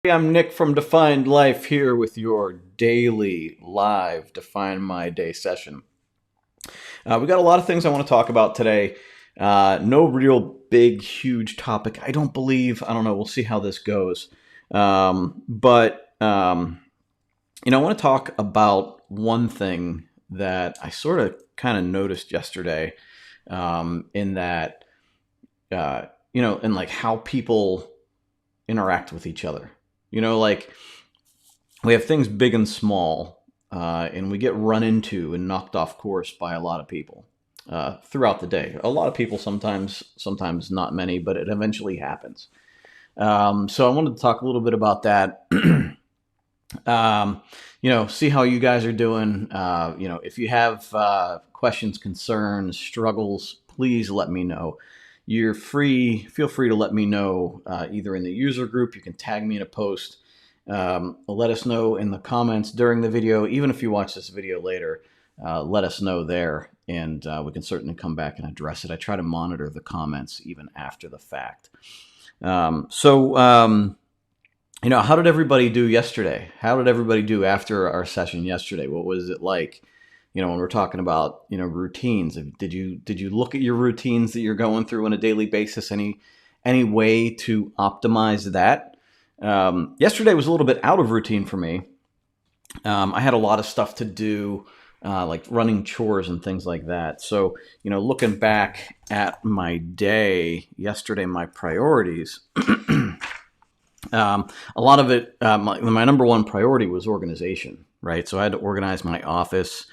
Hey, I'm Nick from Defined Life here with your daily live Define My Day session. We got a lot of things I want to talk about today. No real big, huge topic. I don't believe. I don't know. We'll see how this goes. But I want to talk about one thing that I sort of kind of noticed yesterday. In that, in like how people interact with each other. Like we have things big and small, and we get run into and knocked off course by a lot of people throughout the day. A lot of people sometimes not many, but it eventually happens. So I wanted to talk a little bit about that. See how you guys are doing. If you have questions, concerns, struggles, please let me know. Feel free to let me know either in the user group. You can tag me in a post. Let us know in the comments during the video. Even if you watch this video later, let us know there, and we can certainly come back and address it. I try to monitor the comments even after the fact. How did everybody do yesterday? How did everybody do after our session yesterday? What was it like? When we're talking about, routines, did you look at your routines that you're going through on a daily basis? Any way to optimize that? Yesterday was a little bit out of routine for me. I had a lot of stuff to do, like running chores and things like that. So, looking back at my day yesterday, my priorities, a lot of it, my number one priority was organization, right? So I had to organize my office.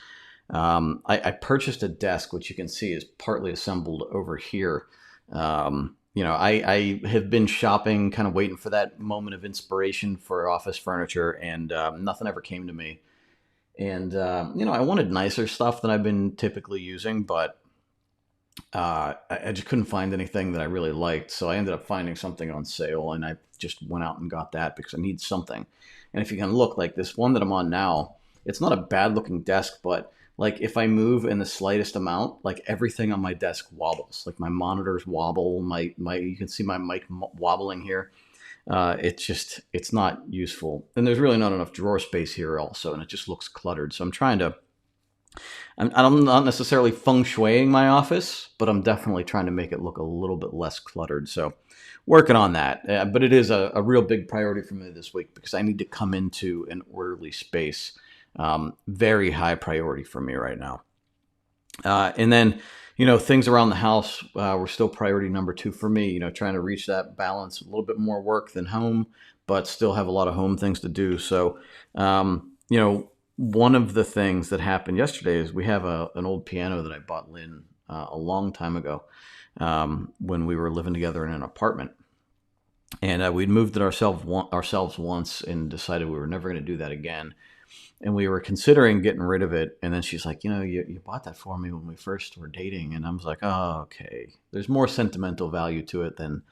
I purchased a desk, which you can see is partly assembled over here. I have been shopping, kind of waiting for that moment of inspiration for office furniture, and nothing ever came to me. And I wanted nicer stuff than I've been typically using, but I just couldn't find anything that I really liked. So I ended up finding something on sale, and I just went out and got that because I need something. And if you can look, like this one that I'm on now, it's not a bad looking desk, but like if I move in the slightest amount, like everything on my desk wobbles. Like my monitors wobble, my you can see my mic wobbling here. It's not useful, and there's really not enough drawer space here also, and it just looks cluttered. So I'm not necessarily feng shuiing my office, but I'm definitely trying to make it look a little bit less cluttered. So working on that. But it is a real big priority for me this week because I need to come into an orderly space. Very high priority for me right now. And then, things around the house were still priority number two for me, trying to reach that balance, a little bit more work than home, but still have a lot of home things to do. So, one of the things that happened yesterday is we have an old piano that I bought Lynn a long time ago when we were living together in an apartment. And we'd moved it ourselves once and decided we were never going to do that again. And we were considering getting rid of it. And then she's like, you bought that for me when we first were dating. And I was like, oh, okay. There's more sentimental value to it than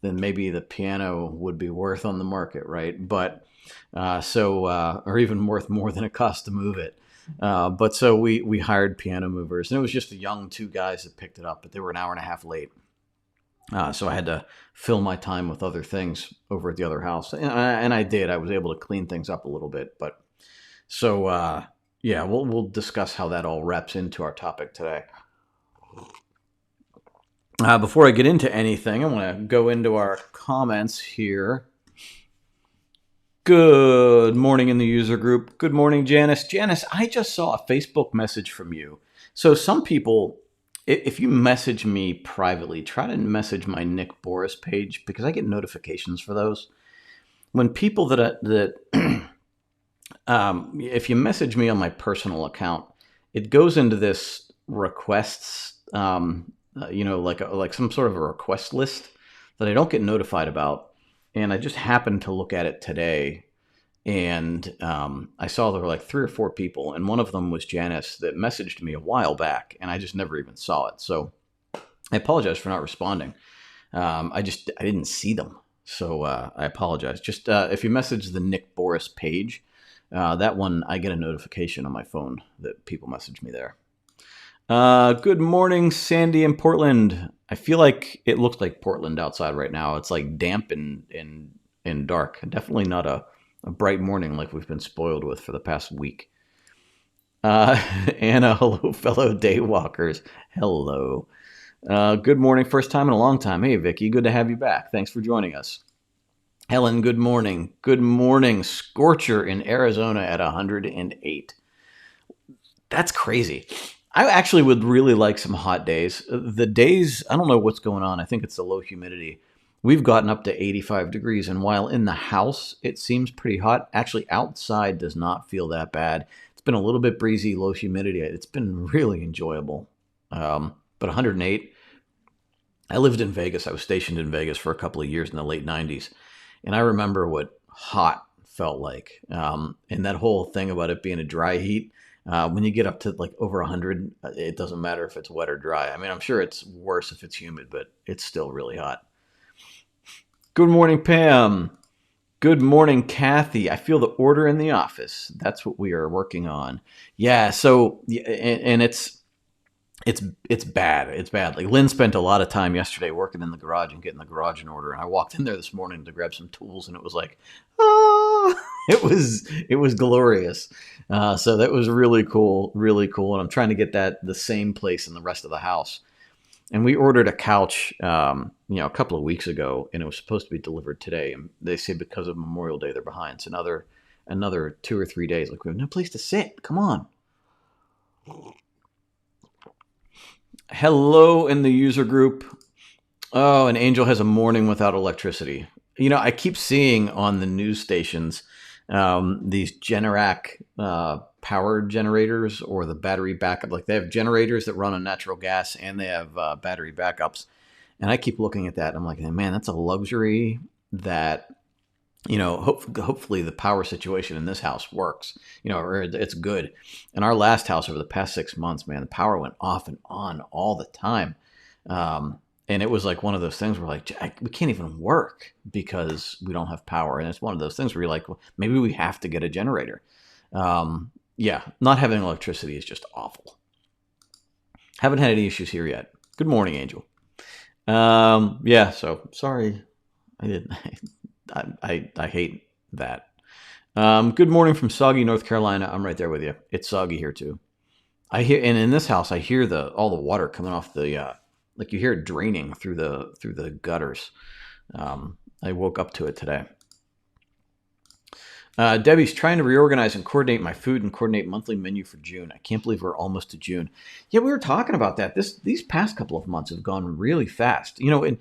maybe the piano would be worth on the market, right? But or even worth more than it cost to move it. But so we hired piano movers, and it was just the young two guys that picked it up, but they were an hour and a half late. So I had to fill my time with other things over at the other house, and I did. I was able to clean things up a little bit, but so yeah, we'll discuss how that all wraps into our topic today. Before I get into anything, I want to go into our comments here. Good morning in the user group. Good morning, Janice. Janice, I just saw a Facebook message from you. So some people, if you message me privately, try to message my Nick Boris page because I get notifications for those. When people if you message me on my personal account, it goes into this requests, like some sort of a request list that I don't get notified about. And I just happened to look at it today, and I saw there were like 3 or 4 people, and one of them was Janice that messaged me a while back, and I just never even saw it. So I apologize for not responding. I didn't see them, so I apologize. Just if you message the Nick Boris page, that one I get a notification on my phone that people message me there. Good morning, Sandy in Portland. I feel like it looks like Portland outside right now. It's like damp and and dark. Definitely not a bright morning like we've been spoiled with for the past week. Uh, Anna, hello, fellow daywalkers. Hello. Good morning. First time in a long time. Hey, Vicky. Good to have you back. Thanks for joining us. Helen, good morning. Good morning. Scorcher in Arizona at 108. That's crazy. I actually would really like some hot days. The days, I don't know what's going on. I think it's the low humidity. We've gotten up to 85 degrees, and while in the house it seems pretty hot, actually outside does not feel that bad. It's been a little bit breezy, low humidity. It's been really enjoyable. But 108, I lived in Vegas. I was stationed in Vegas for a couple of years in the late 90s. And I remember what hot felt like. And that whole thing about it being a dry heat, when you get up to like over 100, it doesn't matter if it's wet or dry. I mean, I'm sure it's worse if it's humid, but it's still really hot. Good morning, Pam. Good morning, Kathy. I feel the order in the office. That's what we are working on. Yeah. So, and it's bad. It's bad. Like Lynn spent a lot of time yesterday working in the garage and getting the garage in order. And I walked in there this morning to grab some tools, and it was like, oh, it was glorious. So that was really cool, really cool. And I'm trying to get that the same place in the rest of the house. And we ordered a couch, a couple of weeks ago, and it was supposed to be delivered today. And they say because of Memorial Day, they're behind. So another 2 or 3 days. Like we have no place to sit. Come on. Hello in the user group. Oh, and Angel has a morning without electricity. I keep seeing on the news stations these Generac power generators or the battery backup. Like they have generators that run on natural gas and they have battery backups. And I keep looking at that. And I'm like, man, that's a luxury that hopefully the power situation in this house works, or it's good. In our last house over the past 6 months, man, the power went off and on all the time. And it was like one of those things where like, we can't even work because we don't have power. And it's one of those things where you're like, well, maybe we have to get a generator. Yeah, not having electricity is just awful. Haven't had any issues here yet. Good morning, Angel. Yeah, so sorry. I didn't. I hate that. Good morning from soggy North Carolina. I'm right there with you. It's soggy here too. I hear, and in this house, I hear all the water coming off the like you hear it draining through the gutters. I woke up to it today. Debbie's trying to reorganize and coordinate my food and coordinate monthly menu for June. I can't believe we're almost to June. Yeah, we were talking about that. These past couple of months have gone really fast. And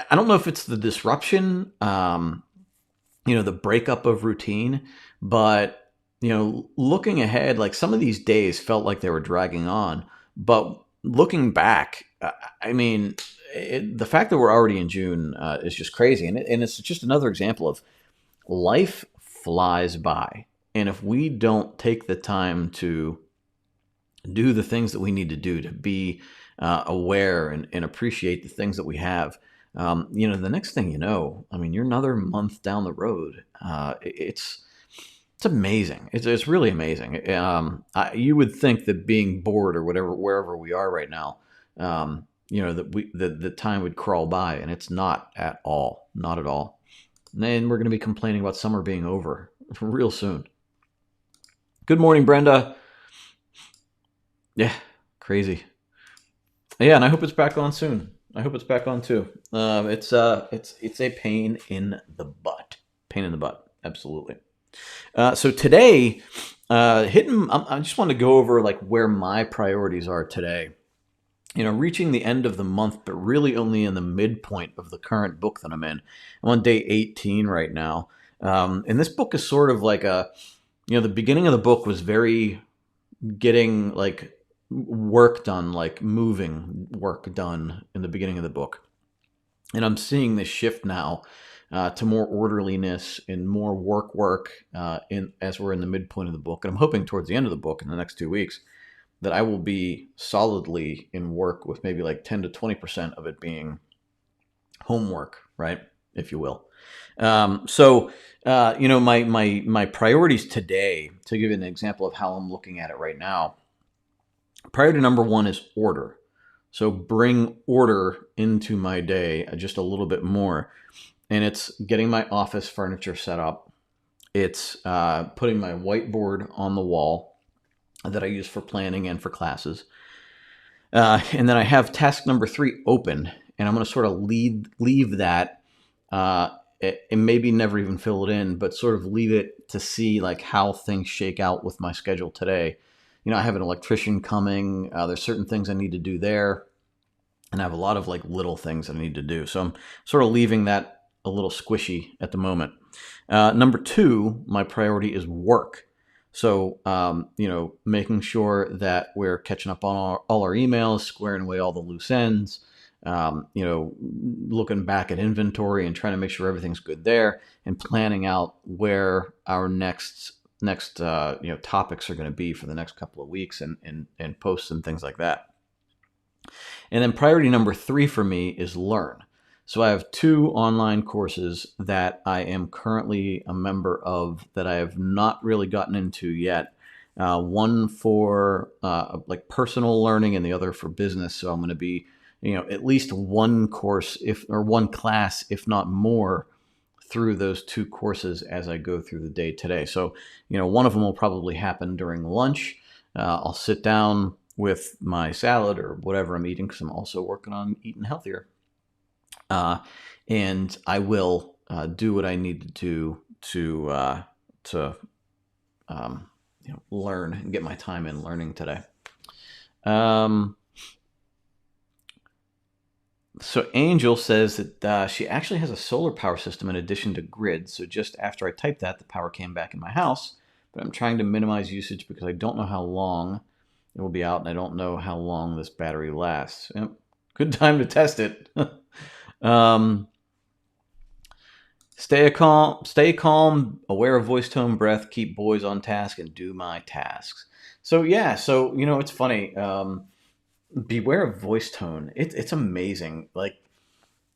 I don't know if it's the disruption, the breakup of routine, but looking ahead, like some of these days felt like they were dragging on. But looking back, I mean, the fact that we're already in June is just crazy, and it's just another example of life flies by, and if we don't take the time to do the things that we need to do to be aware and appreciate the things that we have. The next thing you know, I mean, you're another month down the road. It's amazing. It's really amazing. You would think that being bored or wherever we are right now, that the time would crawl by, and it's not at all. Not at all. And we're going to be complaining about summer being over real soon. Good morning, Brenda. Yeah, crazy. Yeah, and I hope it's back on soon. I hope it's back on too. It's a pain in the butt. Pain in the butt. Absolutely. So today, I just want to go over like where my priorities are today. Reaching the end of the month, but really only in the midpoint of the current book that I'm in. I'm on day 18 right now. And this book is sort of like the beginning of the book was very getting like work done, like moving work done in the beginning of the book. And I'm seeing this shift now to more orderliness and more work as we're in the midpoint of the book. And I'm hoping towards the end of the book in the next 2 weeks that I will be solidly in work with maybe like 10 to 20% of it being homework, right? If you will. My priorities today, to give you an example of how I'm looking at it right now, priority number one is order. So bring order into my day just a little bit more. and it's getting my office furniture set up. It's putting my whiteboard on the wall that I use for planning and for classes. And then I have task number 3 open, and I'm going to sort of leave that, and maybe never even fill it in, but sort of leave it to see like how things shake out with my schedule today. I have an electrician coming. There's certain things I need to do there, and I have a lot of like little things that I need to do. So I'm sort of leaving that a little squishy at the moment. Number 2, my priority is work. So, making sure that we're catching up on all our emails, squaring away all the loose ends, looking back at inventory and trying to make sure everything's good there, and planning out where our next topics are going to be for the next couple of weeks, and posts and things like that. And then priority number 3 for me is learn. So I have 2 online courses that I am currently a member of that I have not really gotten into yet. One for like personal learning, and the other for business. So I'm going to be, at least one course, one class, if not more, through those 2 courses as I go through the day today. So, one of them will probably happen during lunch. I'll sit down with my salad or whatever I'm eating, because I'm also working on eating healthier. And I will do what I need to do to learn and get my time in learning today. So Angel says that she actually has a solar power system in addition to grid. So just after I typed that, the power came back in my house. But I'm trying to minimize usage because I don't know how long it will be out, and I don't know how long this battery lasts. Yep. Good time to test it. Stay calm, aware of voice tone, breath, keep boys on task, and do my tasks. So yeah, it's funny. Beware of voice tone. It's amazing. Like,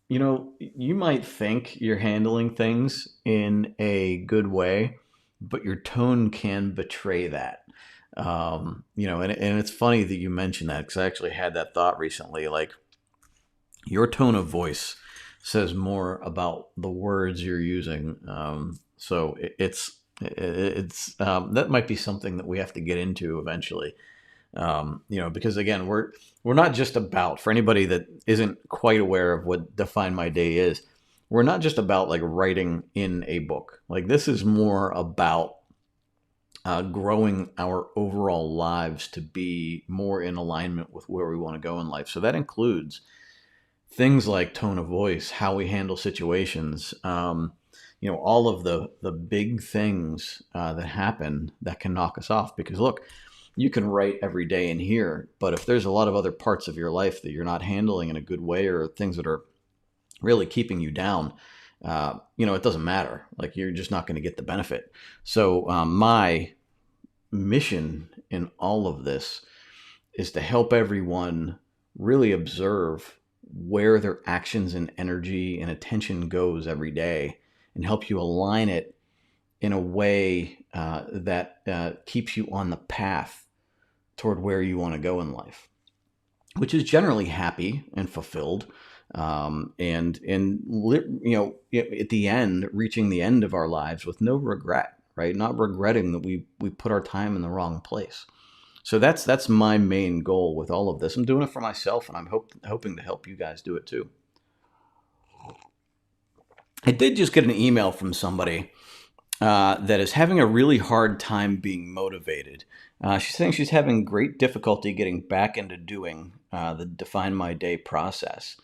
you might think you're handling things in a good way, but your tone can betray that. And it's funny that you mentioned that, because I actually had that thought recently. Like, your tone of voice says more about the words you're using. So it's that might be something that we have to get into eventually. Because again, we're not just about, for anybody that isn't quite aware of what Define My Day is, we're not just about like writing in a book. Like, this is more about growing our overall lives to be more in alignment with where we want to go in life. So that includes things like tone of voice, how we handle situations, all of the big things that happen that can knock us off. Because look, you can write every day in here, but if there's a lot of other parts of your life that you're not handling in a good way, or things that are really keeping you down, it doesn't matter. Like, you're just not going to get the benefit. So my mission in all of this is to help everyone really observe where their actions and energy and attention goes every day, and help you align it in a way that keeps you on the path toward where you want to go in life, which is generally happy and fulfilled, and at the end, reaching the end of our lives with no regret, right? Not regretting that we put our time in the wrong place. So that's my main goal with all of this. I'm doing it for myself, and I'm hoping to help you guys do it too. I did just get an email from somebody that is having a really hard time being motivated. She's saying she's having great difficulty getting back into doing the Define My Day process.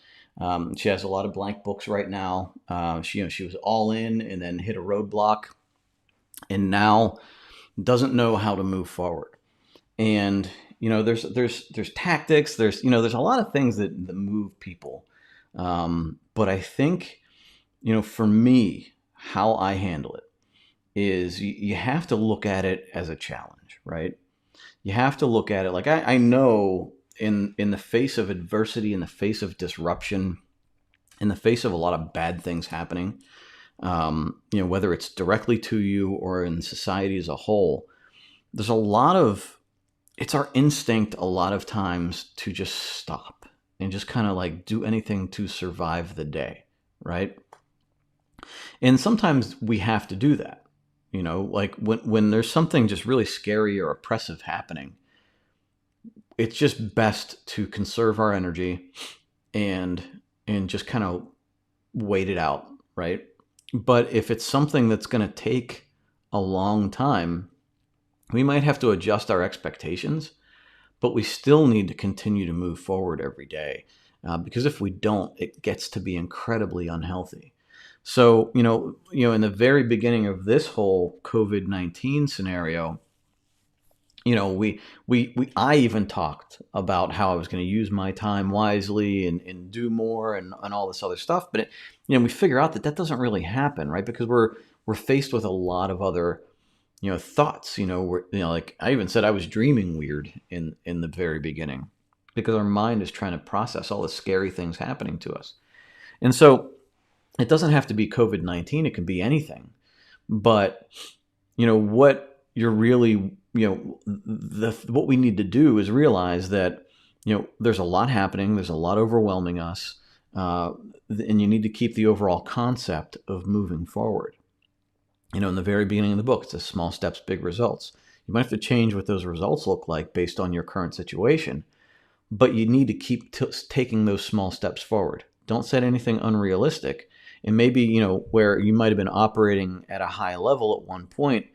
She has a lot of blank books right now. She was all in and then hit a roadblock, and now doesn't know how to move forward. And there's tactics. There's a lot of things that move people. But I think for me, how I handle it is you have to look at it as a challenge, right? You have to look at it like, I know in the face of adversity, in the face of disruption, in the face of a lot of bad things happening, whether it's directly to you or in society as a whole, there's it's our instinct a lot of times to just stop and just kind of like do anything to survive the day, right? And sometimes we have to do that. Like when there's something just really scary or oppressive happening, it's just best to conserve our energy and just kind of wait it out, right? But if it's something that's going to take a long time, we might have to adjust our expectations, but we still need to continue to move forward every day. Because if we don't, it gets to be incredibly unhealthy. So, in the very beginning of this whole COVID-19 scenario, I even talked about how I was going to use my time wisely and do more and all this other stuff. But we figure out that doesn't really happen, right? Because we're faced with a lot of other, thoughts. Like I even said, I was dreaming weird in the very beginning because our mind is trying to process all the scary things happening to us. And so it doesn't have to be COVID-19; it can be anything. But what you're really, what we need to do is realize that, there's a lot happening. There's a lot overwhelming us. And you need to keep the overall concept of moving forward. In the very beginning of the book, it says small steps, big results. You might have to change what those results look like based on your current situation, but you need to keep taking those small steps forward. Don't set anything unrealistic. And maybe, where you might have been operating at a high level at one point,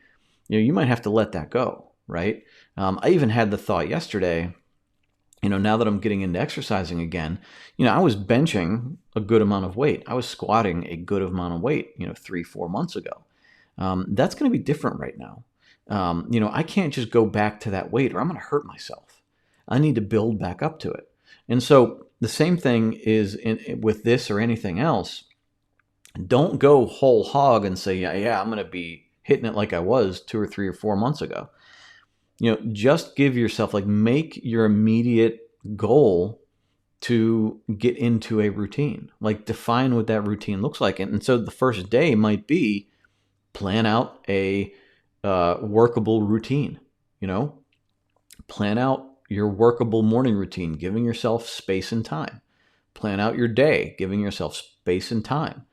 you might have to let that go, right? I even had the thought yesterday, now that I'm getting into exercising again, I was benching a good amount of weight. I was squatting a good amount of weight, 3-4 months ago. That's going to be different right now. I can't just go back to that weight or I'm going to hurt myself. I need to build back up to it. And so the same thing is with this or anything else. Don't go whole hog and say, yeah, I'm going to be hitting it like I was 2 or 3 or 4 months ago. Just give yourself, make your immediate goal to get into a routine. Define what that routine looks like. And so the first day might be plan out a workable routine. Plan out your workable morning routine, giving yourself space and time. Plan out your day, giving yourself space and time.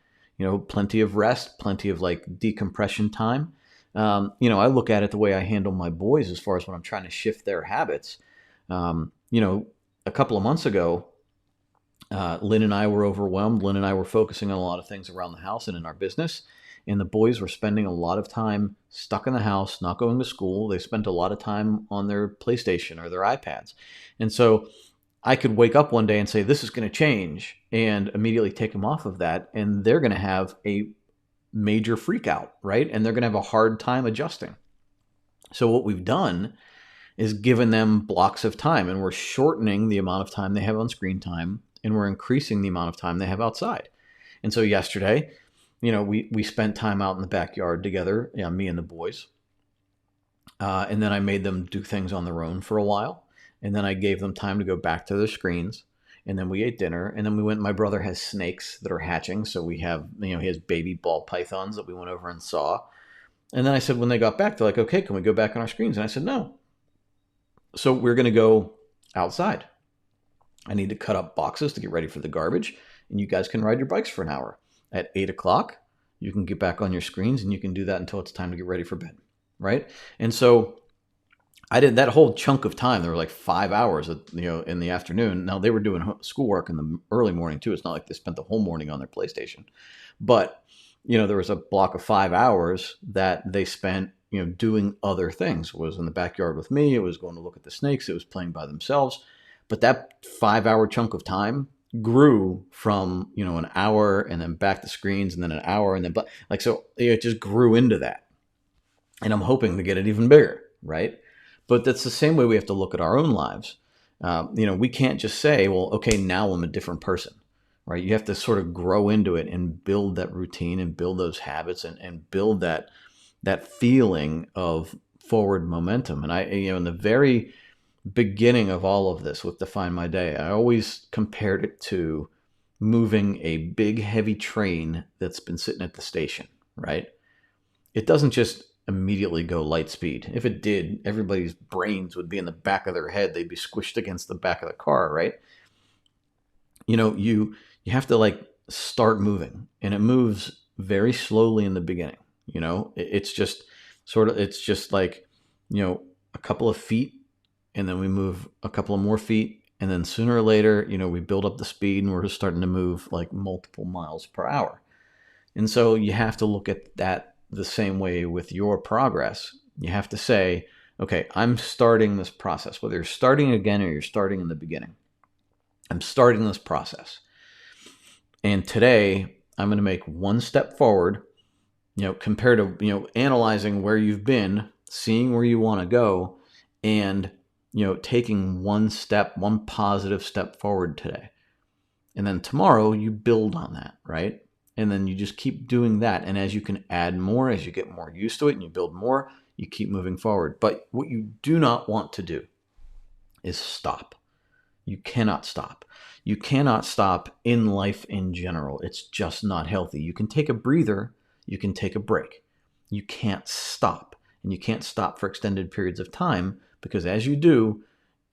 Plenty of rest, plenty of decompression time. I look at it the way I handle my boys as far as when I'm trying to shift their habits. A couple of months ago, Lynn and I were overwhelmed. Lynn and I were focusing on a lot of things around the house and in our business. And the boys were spending a lot of time stuck in the house, not going to school. They spent a lot of time on their PlayStation or their iPads. And so I could wake up one day and say, this is going to change, and immediately take them off of that. And they're going to have a major freak out, right? And they're going to have a hard time adjusting. So what we've done is given them blocks of time, and we're shortening the amount of time they have on screen time, and we're increasing the amount of time they have outside. And so yesterday, we spent time out in the backyard together, me and the boys. And then I made them do things on their own for a while. And then I gave them time to go back to their screens. And then we ate dinner. And then we went, my brother has snakes that are hatching. So we have, he has baby ball pythons that we went over and saw. And then I said, when they got back, they're like, okay, can we go back on our screens? And I said, no. So we're going to go outside. I need to cut up boxes to get ready for the garbage. And you guys can ride your bikes for an hour. At 8 o'clock, you can get back on your screens, and you can do that until it's time to get ready for bed, right? And so I did that whole chunk of time. There were 5 hours, in the afternoon. Now they were doing schoolwork in the early morning too. It's not like they spent the whole morning on their PlayStation, but there was a block of 5 hours that they spent, doing other things. It was in the backyard with me. It was going to look at the snakes. It was playing by themselves. But that 5-hour chunk of time grew from, an hour and then back to screens and then an hour and then, so it just grew into that. And I'm hoping to get it even bigger, right? But that's the same way we have to look at our own lives. We can't just say, well, okay, now I'm a different person, right? You have to sort of grow into it and build that routine and build those habits and build that feeling of forward momentum. And in the very beginning of all of this with Define My Day, I always compared it to moving a big, heavy train that's been sitting at the station, right? It doesn't just immediately go light speed. If it did, everybody's brains would be in the back of their head. They'd be squished against the back of the car, right? You have to start moving, and it moves very slowly in the beginning. It's just it's just like, a couple of feet, and then we move a couple of more feet. And then sooner or later, we build up the speed and we're just starting to move like multiple miles per hour. And so you have to look at that the same way with your progress. You have to say, okay, I'm starting this process, whether you're starting again or you're starting in the beginning. I'm starting this process. And today I'm going to make one step forward, compared to, analyzing where you've been, seeing where you want to go, and, taking one positive step forward today. And then tomorrow you build on that, right? And then you just keep doing that. And as you can add more, as you get more used to it and you build more, you keep moving forward. But what you do not want to do is stop. You cannot stop. You cannot stop in life in general. It's just not healthy. You can take a breather. You can take a break. You can't stop. And you can't stop for extended periods of time, because as you do,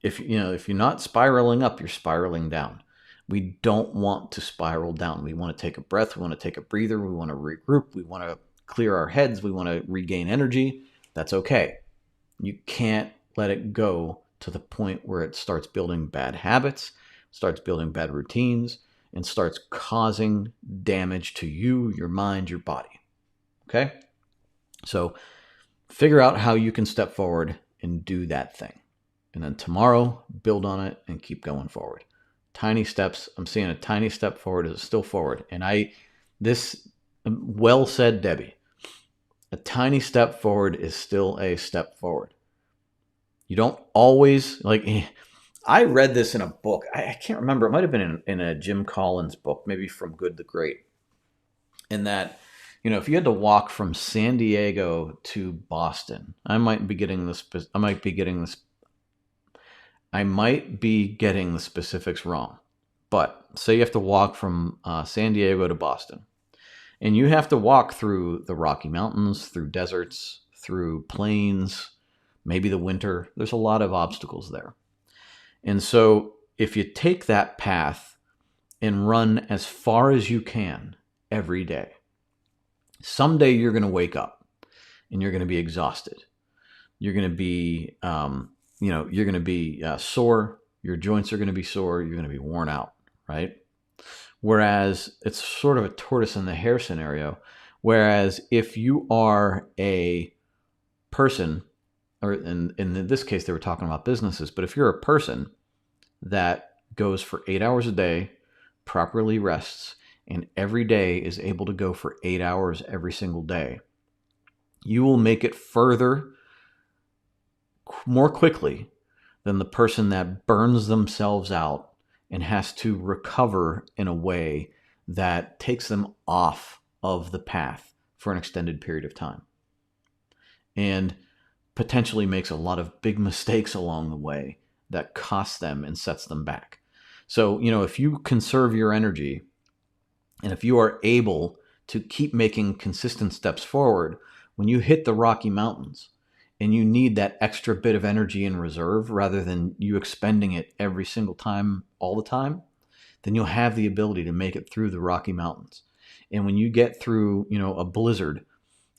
if you're not spiraling up, you're spiraling down. We don't want to spiral down. We want to take a breath. We want to take a breather. We want to regroup. We want to clear our heads. We want to regain energy. That's okay. You can't let it go to the point where it starts building bad habits, starts building bad routines, and starts causing damage to you, your mind, your body. Okay? So figure out how you can step forward and do that thing. And then tomorrow, build on it and keep going forward. Tiny steps. I'm seeing a tiny step forward is still forward. And this, well said, Debbie. A tiny step forward is still a step forward. You don't always, I read this in a book. I can't remember. It might have been in a Jim Collins book, maybe From Good to Great. And that, if you had to walk from San Diego to Boston, I might be getting the specifics wrong. But say you have to walk from San Diego to Boston, and you have to walk through the Rocky Mountains, through deserts, through plains, maybe the winter. There's a lot of obstacles there. And so if you take that path and run as far as you can every day, someday you're going to wake up and you're going to be exhausted. You're going to be, you're going to be sore. Your joints are going to be sore. You're going to be worn out, right? Whereas it's sort of a tortoise and the hare scenario. Whereas if you are a person, or in this case, they were talking about businesses, but if you're a person that goes for 8 hours a day, properly rests, and every day is able to go for 8 hours every single day, you will make it further more quickly than the person that burns themselves out and has to recover in a way that takes them off of the path for an extended period of time, and potentially makes a lot of big mistakes along the way that cost them and sets them back. So, if you conserve your energy, and if you are able to keep making consistent steps forward, when you hit the Rocky Mountains and you need that extra bit of energy in reserve rather than you expending it every single time, all the time, then you'll have the ability to make it through the Rocky Mountains. And when you get through, a blizzard,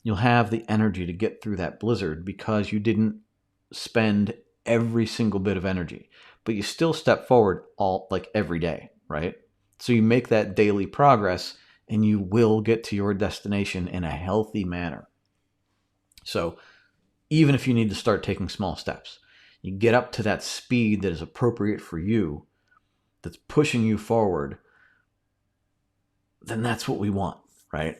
you'll have the energy to get through that blizzard because you didn't spend every single bit of energy, but you still step forward every day, right? So you make that daily progress and you will get to your destination in a healthy manner. So even if you need to start taking small steps, you get up to that speed that is appropriate for you, that's pushing you forward, then that's what we want, right?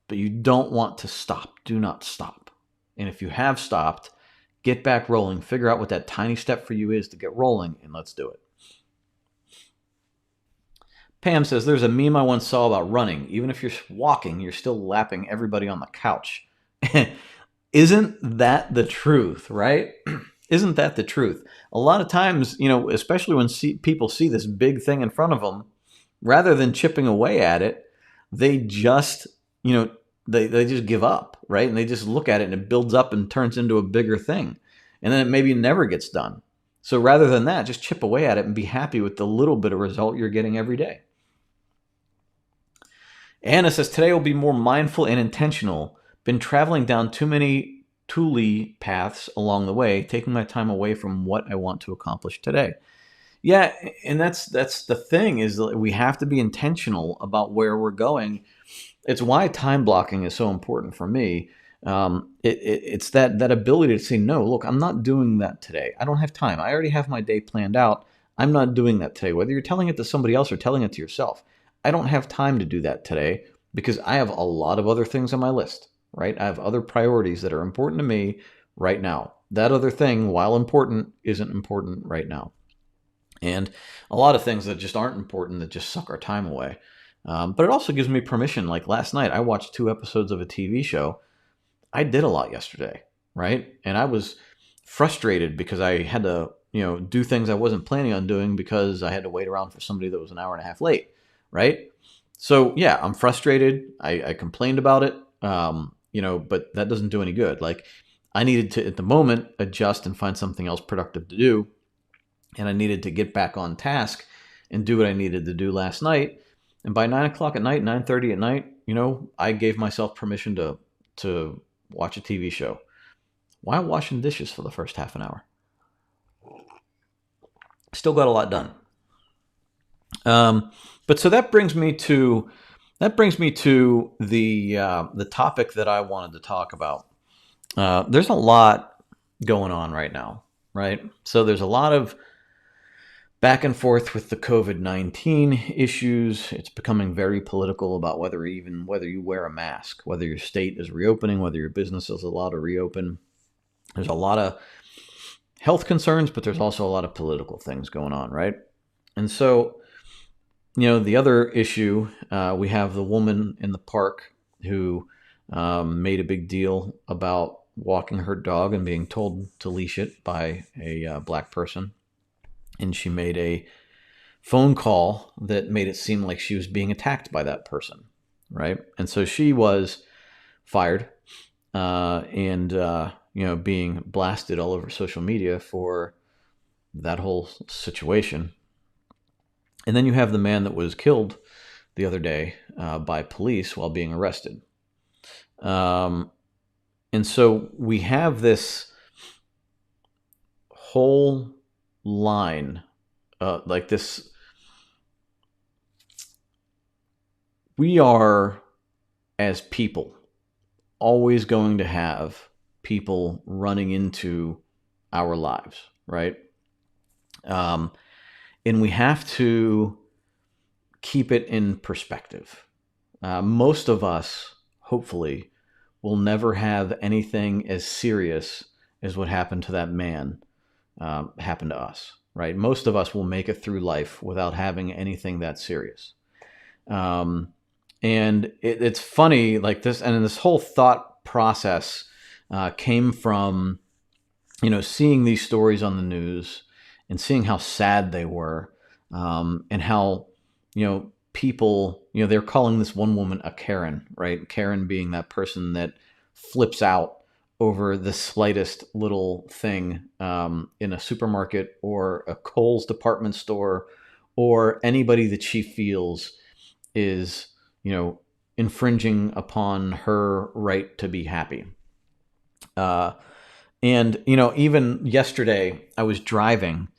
But you don't want to stop. Do not stop. And if you have stopped, get back rolling. Figure out what that tiny step for you is to get rolling, and let's do it. Pam says, there's a meme I once saw about running. Even if you're walking, you're still lapping everybody on the couch. Isn't that the truth, right? Isn't that the truth? A lot of times, especially when people see this big thing in front of them, rather than chipping away at it, they just, they just give up, right? And they just look at it and it builds up and turns into a bigger thing. And then it maybe never gets done. So rather than that, just chip away at it and be happy with the little bit of result you're getting every day. Anna says, today will be more mindful and intentional. Been traveling down too many Thule paths along the way, taking my time away from what I want to accomplish today. Yeah, and that's the thing is that we have to be intentional about where we're going. It's why time blocking is so important for me. It's that ability to say, no, look, I'm not doing that today. I don't have time. I already have my day planned out. I'm not doing that today. Whether you're telling it to somebody else or telling it to yourself, I don't have time to do that today because I have a lot of other things on my list, right? I have other priorities that are important to me right now. That other thing, while important, isn't important right now. And a lot of things that just aren't important that just suck our time away. But it also gives me permission. Like last night, I watched 2 episodes of a TV show. I did a lot yesterday, right? And I was frustrated because I had to, do things I wasn't planning on doing because I had to wait around for somebody that was an hour and a half late, right? So yeah, I'm frustrated. I complained about it, but that doesn't do any good. Like I needed to, at the moment, adjust and find something else productive to do, and I needed to get back on task and do what I needed to do last night. And by 9 o'clock at night, 9:30 at night, I gave myself permission to watch a TV show while washing dishes for the first half an hour. Still got a lot done. But so that brings me to the topic that I wanted to talk about. There's a lot going on right now, right? So there's a lot of back and forth with the COVID-19 issues. It's becoming very political about whether you wear a mask, whether your state is reopening, whether your business is allowed to reopen. There's a lot of health concerns, but there's also a lot of political things going on, right? And so, the other issue, we have the woman in the park who made a big deal about walking her dog and being told to leash it by a black person. And she made a phone call that made it seem like she was being attacked by that person, right? And so she was fired and being blasted all over social media for that whole situation. And then you have the man that was killed the other day by police while being arrested. And so we have this whole line like this. We are, as people, always going to have people running into our lives, right? And we have to keep it in perspective. Most of us, hopefully, will never have anything as serious as what happened to that man happen to us, right? Most of us will make it through life without having anything that serious. And it's funny, like this, and this whole thought process came from, seeing these stories on the news and seeing how sad they were, and how, people, they're calling this one woman a Karen, right? Karen being that person that flips out over the slightest little thing in a supermarket or a Kohl's department store, or anybody that she feels is, infringing upon her right to be happy. And, even yesterday I was driving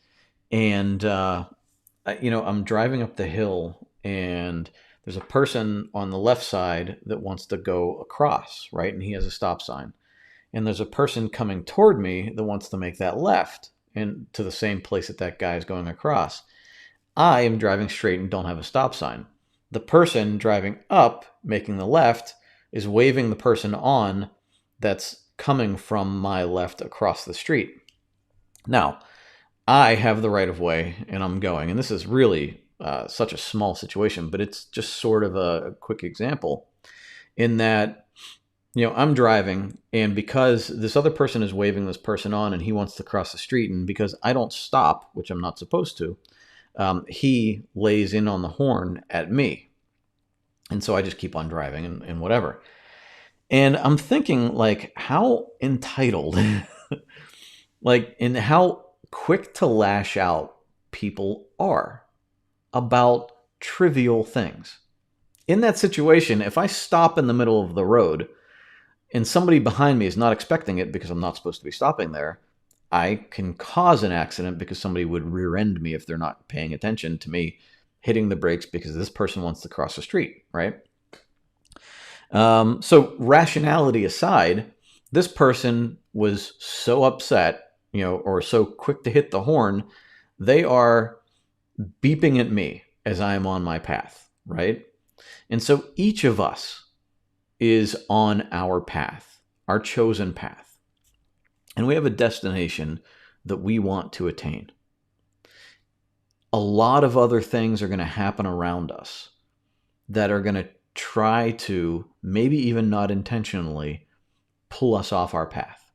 and, I'm driving up the hill and there's a person on the left side that wants to go across, right? And he has a stop sign. And there's a person coming toward me that wants to make that left and to the same place that guy is going across. I am driving straight and don't have a stop sign. The person driving up, making the left, is waving the person on that's coming from my left across the street. Now, I have the right of way and I'm going. And this is really such a small situation, but it's just sort of a quick example in that, I'm driving, and because this other person is waving this person on and he wants to cross the street, and because I don't stop, which I'm not supposed to, he lays in on the horn at me. And so I just keep on driving and whatever. And I'm thinking, like, how entitled, like, and how quick to lash out people are about trivial things. In that situation, if I stop in the middle of the road and somebody behind me is not expecting it because I'm not supposed to be stopping there, I can cause an accident because somebody would rear end me if they're not paying attention to me hitting the brakes because this person wants to cross the street, right? So rationality aside, this person was so upset, or so quick to hit the horn, they are beeping at me as I am on my path, right? And so each of us is on our path, our chosen path. And we have a destination that we want to attain. A lot of other things are going to happen around us that are going to try to, maybe even not intentionally, pull us off our path.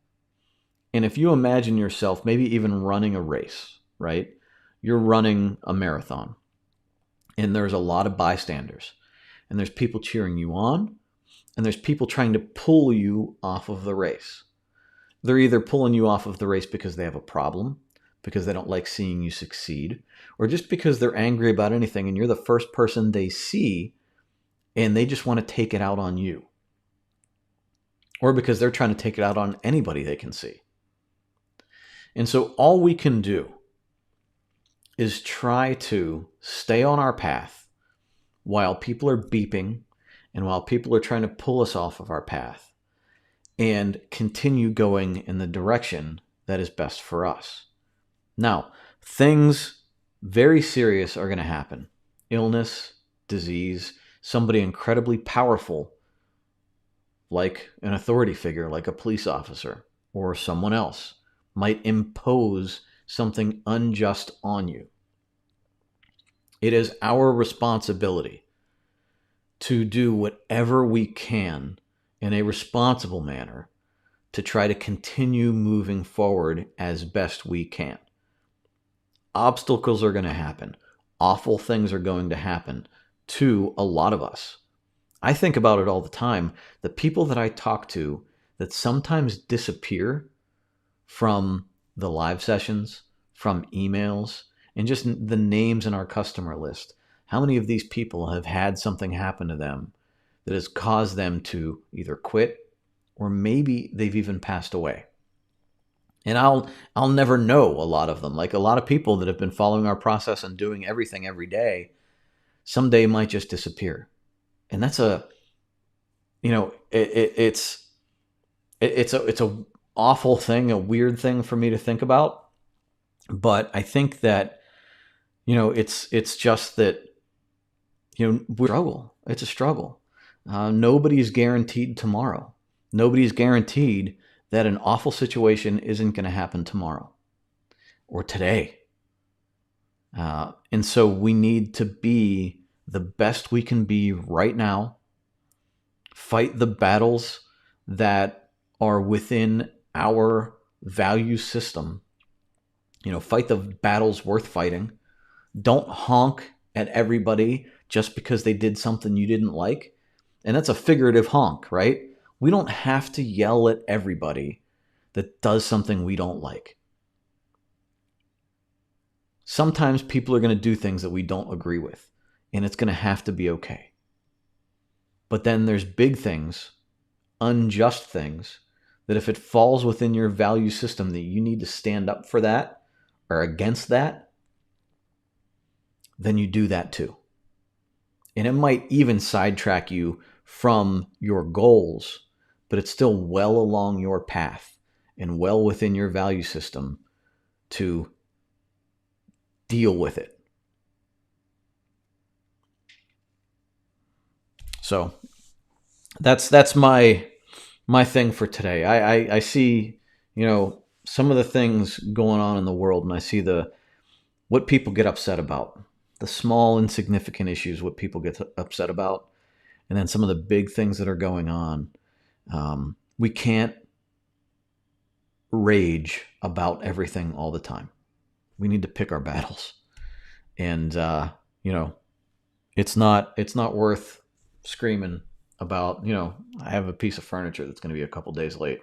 And if you imagine yourself maybe even running a race, right? You're running a marathon, and there's a lot of bystanders, and there's people cheering you on, and there's people trying to pull you off of the race. They're either pulling you off of the race because they have a problem, because they don't like seeing you succeed, or just because they're angry about anything and you're the first person they see and they just want to take it out on you. Or because they're trying to take it out on anybody they can see. And so all we can do is try to stay on our path while people are beeping and while people are trying to pull us off of our path, and continue going in the direction that is best for us. Now, things very serious are going to happen. Illness, disease, somebody incredibly powerful, like an authority figure, like a police officer or someone else, might impose something unjust on you. It is our responsibility to do whatever we can in a responsible manner to try to continue moving forward as best we can. Obstacles are going to happen. Awful things are going to happen to a lot of us. I think about it all the time. The people that I talk to that sometimes disappear from the live sessions, from emails, and just the names in our customer list. How many of these people have had something happen to them that has caused them to either quit or maybe they've even passed away? And I'll never know a lot of them. Like a lot of people that have been following our process and doing everything every day, someday might just disappear. And that's it's a awful thing, a weird thing for me to think about. But I think that, it's just that, we struggle. It's a struggle. Nobody's guaranteed tomorrow. Nobody's guaranteed that an awful situation isn't going to happen tomorrow or today. And so we need to be the best we can be right now, fight the battles that are within our value system, fight the battles worth fighting. Don't honk at everybody just because they did something you didn't like. And that's a figurative honk, right? We don't have to yell at everybody that does something we don't like. Sometimes people are going to do things that we don't agree with, and it's going to have to be okay. But then there's big things, unjust things, that if it falls within your value system that you need to stand up for that or against that, then you do that too. And it might even sidetrack you from your goals, but it's still well along your path and well within your value system to deal with it. So that's my thing for today. I see, some of the things going on in the world, and I see what people get upset about, the small insignificant issues, what people get upset about, and then some of the big things that are going on. We can't rage about everything all the time. We need to pick our battles, and it's not worth screaming about. I have a piece of furniture that's going to be a couple days late.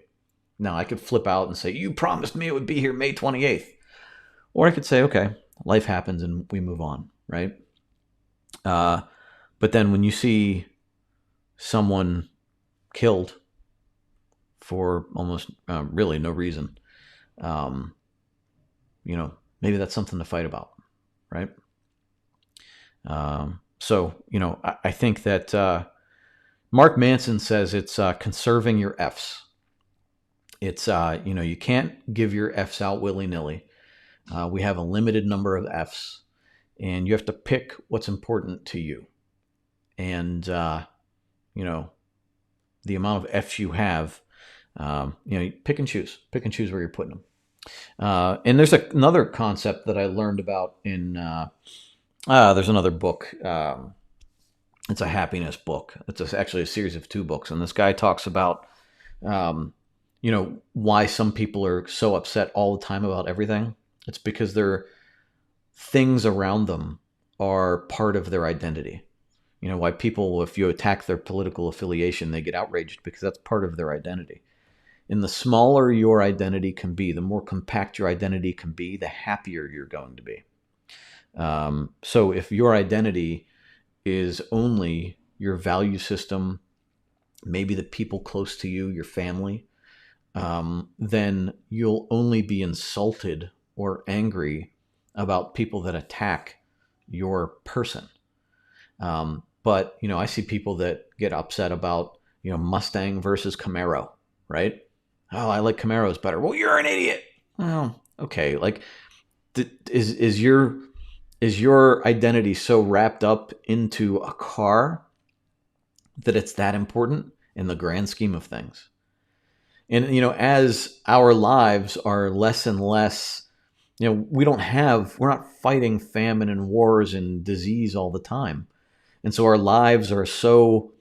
Now I could flip out and say, "You promised me it would be here May 28th," or I could say, "Okay, life happens and we move on," right? But then when you see someone killed for almost really no reason, maybe that's something to fight about, right? So, I think that Mark Manson says it's conserving your F's. It's, you can't give your F's out willy-nilly. We have a limited number of F's, and you have to pick what's important to you. And, the amount of F's you have, you pick and choose where you're putting them. And there's another concept that I learned about in, there's another book. It's a happiness book. It's actually a series of 2 books. And this guy talks about, why some people are so upset all the time about everything. It's because their things around them are part of their identity. Why people, if you attack their political affiliation, they get outraged because that's part of their identity. And the smaller your identity can be, the more compact your identity can be, the happier you're going to be. So if your identity is only your value system, maybe the people close to you, your family, then you'll only be insulted or angry about people that attack your person. But, I see people that get upset about, Mustang versus Camaro, right? Oh, I like Camaros better. Well, you're an idiot. Well, okay. Like, is your identity so wrapped up into a car that it's that important in the grand scheme of things? And, as our lives are less and less, we're not fighting famine and wars and disease all the time. And so our lives are so,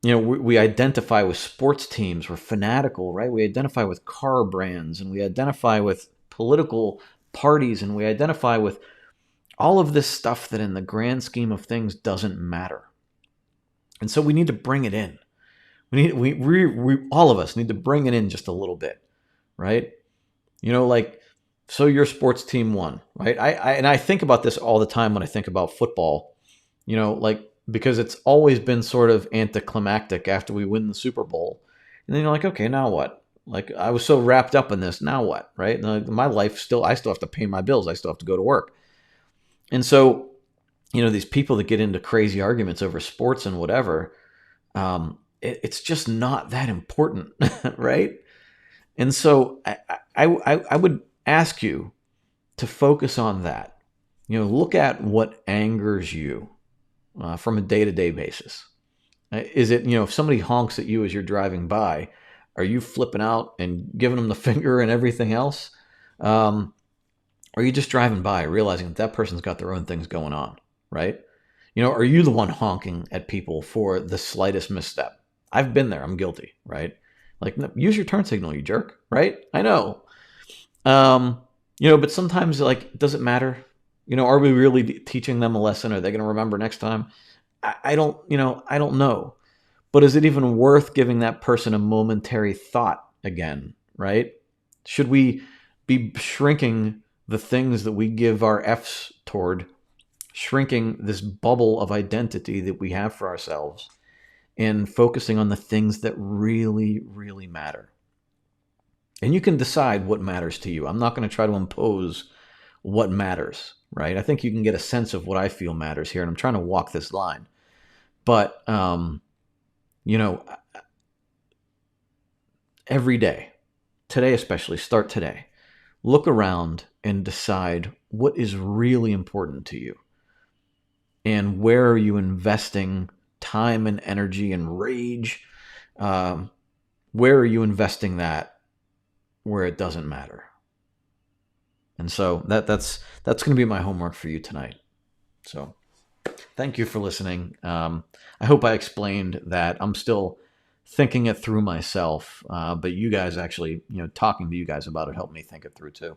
we identify with sports teams. We're fanatical, right? We identify with car brands, and we identify with political parties, and we identify with all of this stuff that in the grand scheme of things doesn't matter. And so we need to bring it in. We all of us need to bring it in just a little bit, right? So your sports team won, right? I think about this all the time when I think about football, because it's always been sort of anticlimactic after we win the Super Bowl. And then you're like, okay, now what? Like, I was so wrapped up in this, now what, right? And my life I still have to pay my bills. I still have to go to work. And so, these people that get into crazy arguments over sports and whatever, it's just not that important, right? And so I would ask you to focus on that. Look at what angers you from a day-to-day basis. Is it, if somebody honks at you as you're driving by, are you flipping out and giving them the finger and everything else? Or are you just driving by realizing that person's got their own things going on, right? Are you the one honking at people for the slightest misstep? I've been there. I'm guilty, right? Like, use your turn signal, you jerk, right? I know. But sometimes, like, does it matter? Are we really teaching them a lesson? Are they going to remember next time? I don't know. But is it even worth giving that person a momentary thought again, right? Should we be shrinking the things that we give our F's toward, shrinking this bubble of identity that we have for ourselves, and focusing on the things that really, really matter? And you can decide what matters to you. I'm not going to try to impose what matters, right? I think you can get a sense of what I feel matters here, and I'm trying to walk this line. But, every day, today especially, start today. Look around and decide what is really important to you. And where are you investing time and energy and rage? Where are you investing that where it doesn't matter? And so that's going to be my homework for you tonight. So thank you for listening. I hope I explained that. I'm still thinking it through myself, but you guys actually, talking to you guys about it helped me think it through too.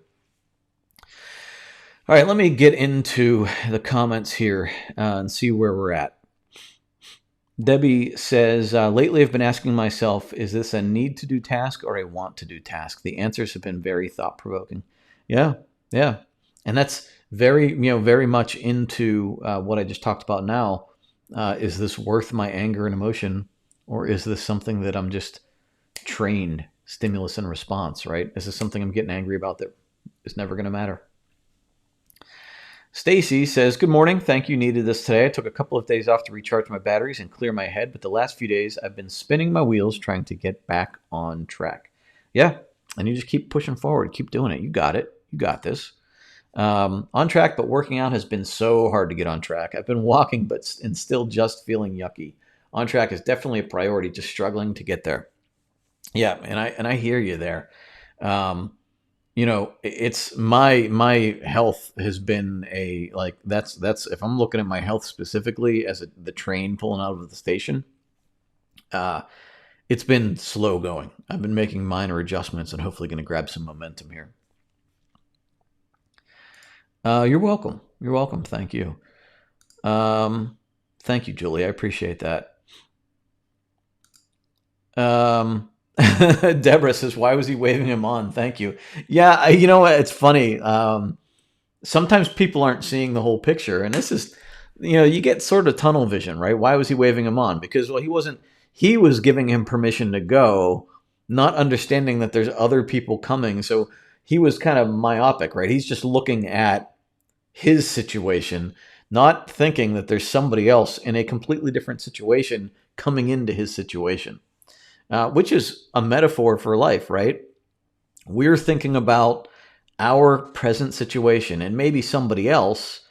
All right, let me get into the comments here and see where we're at. Debbie says, lately I've been asking myself, is this a need to do task or a want to do task? The answers have been very thought-provoking. Yeah. And that's very much into what I just talked about now, Is this worth my anger and emotion, or is this something that I'm just trained stimulus and response, right? Is this something I'm getting angry about that is never going to matter? Stacy says, good morning. Thank you. Needed this today. I took a couple of days off to recharge my batteries and clear my head, but the last few days I've been spinning my wheels trying to get back on track. Yeah. And you just keep pushing forward, keep doing it. You got it. You got this. On track, but working out has been so hard to get on track. I've been walking, and still just feeling yucky. On track is definitely a priority, just struggling to get there. Yeah, and I hear you there. It's my health has been that's if I'm looking at my health specifically as the train pulling out of the station, uh, it's been slow going. I've been making minor adjustments and hopefully going to grab some momentum here. You're welcome. You're welcome. Thank you. Thank you, Julie. I appreciate that. Deborah says, why was he waving him on? Thank you. Yeah, you know what? It's funny. Sometimes people aren't seeing the whole picture. And this is, you get sort of tunnel vision, right? Why was he waving him on? Because, well, he was giving him permission to go, not understanding that there's other people coming. So he was kind of myopic, right? He's just looking at his situation, not thinking that there's somebody else in a completely different situation coming into his situation. Which is a metaphor for life, right? We're thinking about our present situation and maybe somebody else,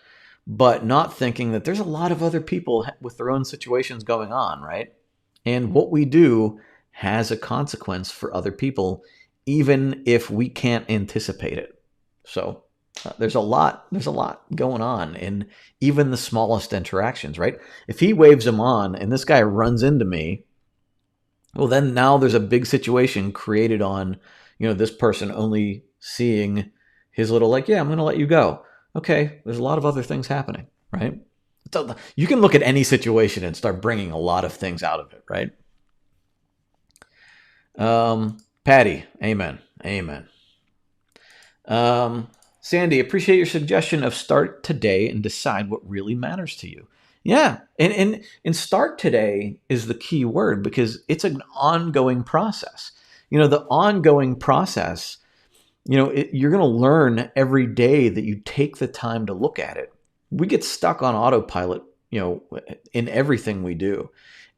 but not thinking that there's a lot of other people with their own situations going on, right? And what we do has a consequence for other people, even if we can't anticipate it. So there's a lot going on in even the smallest interactions, right? If he waves him on and this guy runs into me, well, then now there's a big situation created on, this person only seeing his little yeah, I'm going to let you go. Okay, there's a lot of other things happening, right? You can look at any situation and start bringing a lot of things out of it, right? Patty, amen. Sandy, appreciate your suggestion of start today and decide what really matters to you. Yeah, and start today is the key word because it's an ongoing process. The ongoing process, you're going to learn every day that you take the time to look at it. We get stuck on autopilot, in everything we do.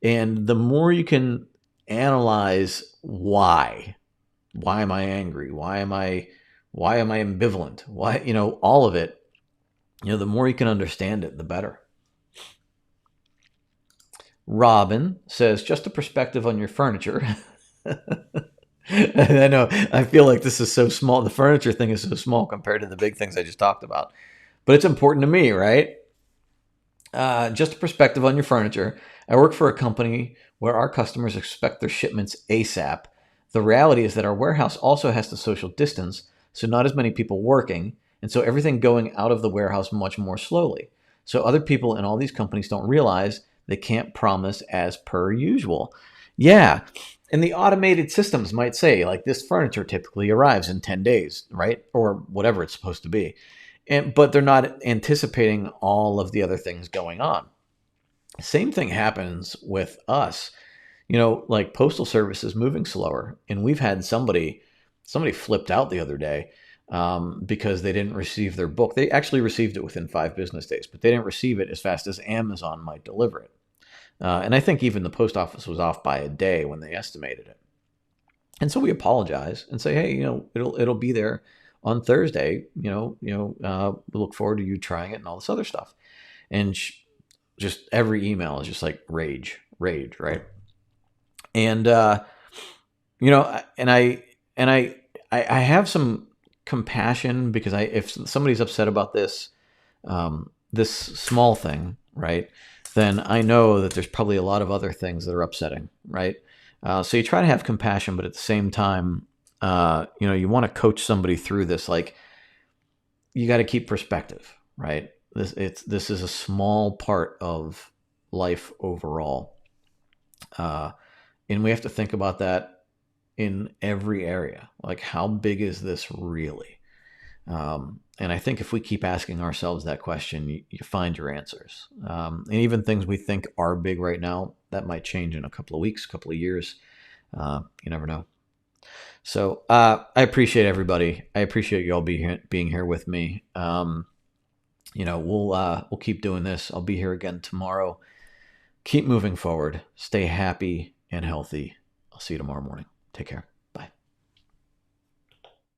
And the more you can analyze why am I angry? Why am I ambivalent? Why, all of it, the more you can understand it, the better. Robin says, just a perspective on your furniture. I know, I feel like this is so small. The furniture thing is so small compared to the big things I just talked about. But it's important to me, right? Just a perspective on your furniture. I work for a company where our customers expect their shipments ASAP. The reality is that our warehouse also has to social distance, so not as many people working, and so everything going out of the warehouse much more slowly. So other people in all these companies don't realize they can't promise as per usual. Yeah. And the automated systems might say, like, this furniture typically arrives in 10 days, right? Or whatever it's supposed to be. But they're not anticipating all of the other things going on. Same thing happens with us. Like postal service is moving slower. And we've had somebody flipped out the other day because they didn't receive their book. They actually received it within 5 business days, but they didn't receive it as fast as Amazon might deliver it. And I think even the post office was off by a day when they estimated it. And so we apologize and say, hey, it'll be there on Thursday. We look forward to you trying it and all this other stuff. And just every email is just like rage, right? And and I have some compassion because if somebody's upset about this small thing, right, then I know that there's probably a lot of other things that are upsetting, right? So you try to have compassion, but at the same time, you want to coach somebody through this. Like, you got to keep perspective, right? This is a small part of life overall, and we have to think about that in every area. Like, how big is this really? And I think if we keep asking ourselves that question, you find your answers. And even things we think are big right now, that might change in a couple of weeks, a couple of years. You never know. So I appreciate everybody. I appreciate you all being here with me. We'll keep doing this. I'll be here again tomorrow. Keep moving forward. Stay happy and healthy. I'll see you tomorrow morning. Take care.